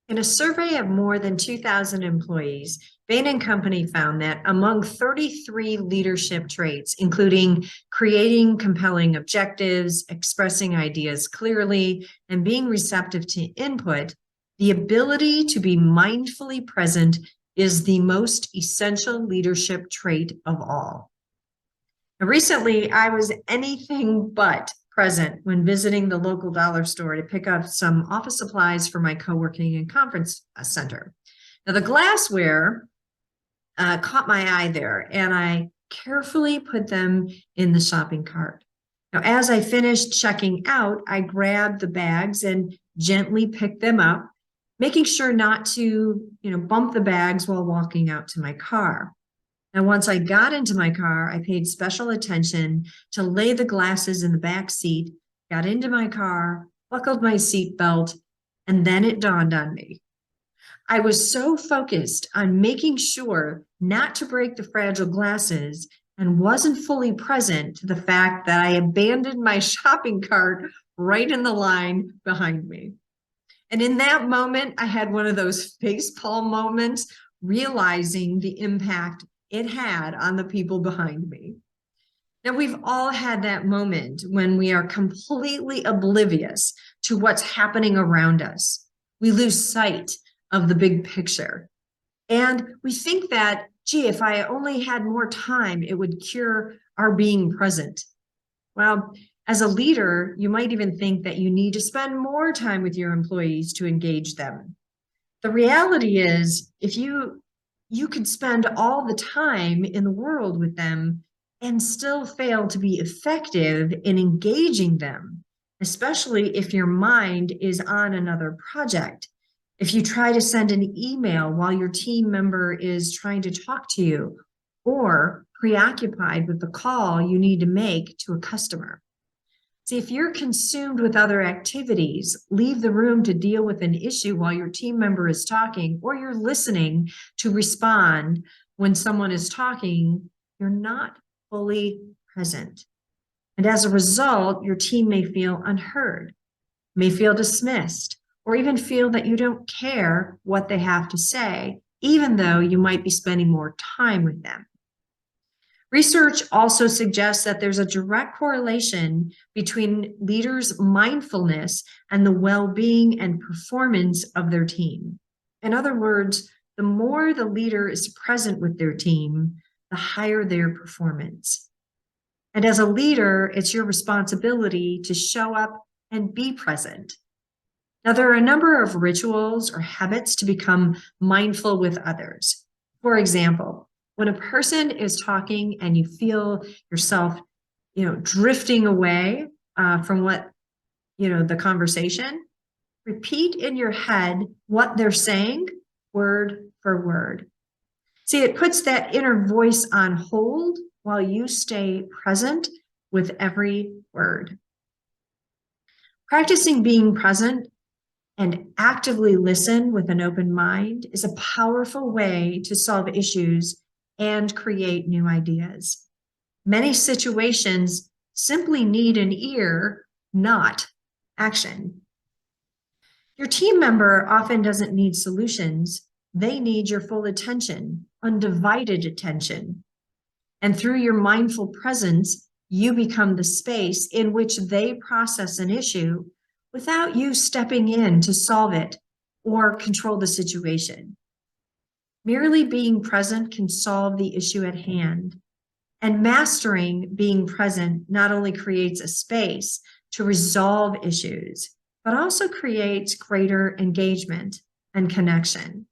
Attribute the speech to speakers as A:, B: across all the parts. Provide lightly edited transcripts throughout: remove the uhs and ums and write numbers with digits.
A: In a survey of more than 2,000 employees, Bain & Company found that among 33 leadership traits, including creating compelling objectives, expressing ideas clearly, and being receptive to input, the ability to be mindfully present is the most essential leadership trait of all. Now, recently, I was anything but present when visiting the local dollar store to pick up some office supplies for my co-working and conference center. Now, the glassware caught my eye there, and I carefully put them in the shopping cart. Now, as I finished checking out, I grabbed the bags and gently picked them up, making sure not to, bump the bags while walking out to my car. Now, once I got into my car, I paid special attention to lay the glasses in the back seat, got into my car, buckled my seatbelt, and then it dawned on me. I was so focused on making sure not to break the fragile glasses and wasn't fully present to the fact that I abandoned my shopping cart right in the line behind me. And in that moment, I had one of those facepalm moments, realizing the impact it had on the people behind me. Now, we've all had that moment when we are completely oblivious to what's happening around us. We lose sight of the big picture. And we think that, gee, if I only had more time, it would cure our being present. Well, as a leader, you might even think that you need to spend more time with your employees to engage them. The reality is, if you could spend all the time in the world with them and still fail to be effective in engaging them, especially if your mind is on another project. If you try to send an email while your team member is trying to talk to you or preoccupied with the call you need to make to a customer. See, if you're consumed with other activities, leave the room to deal with an issue while your team member is talking, or you're listening to respond when someone is talking, you're not fully present. And as a result, your team may feel unheard, may feel dismissed, or even feel that you don't care what they have to say, even though you might be spending more time with them. Research also suggests that there's a direct correlation between leaders' mindfulness and the well-being and performance of their team. In other words, the more the leader is present with their team, the higher their performance. And as a leader, it's your responsibility to show up and be present. Now, there are a number of rituals or habits to become mindful with others. For example, when a person is talking and you feel yourself, drifting away from the conversation, repeat in your head what they're saying, word for word. See, it puts that inner voice on hold while you stay present with every word. Practicing being present and actively listen with an open mind is a powerful way to solve issues and create new ideas. Many situations simply need an ear, not action. Your team member often doesn't need solutions. They need your full attention, undivided attention. And through your mindful presence, you become the space in which they process an issue without you stepping in to solve it or control the situation. Merely being present can solve the issue at hand. And mastering being present not only creates a space to resolve issues, but also creates greater engagement and connection.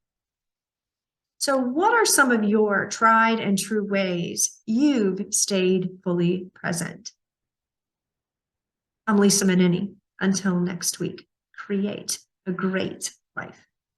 A: So what are some of your tried and true ways you've stayed fully present? I'm Lisa Manini. Until next week, create a great life.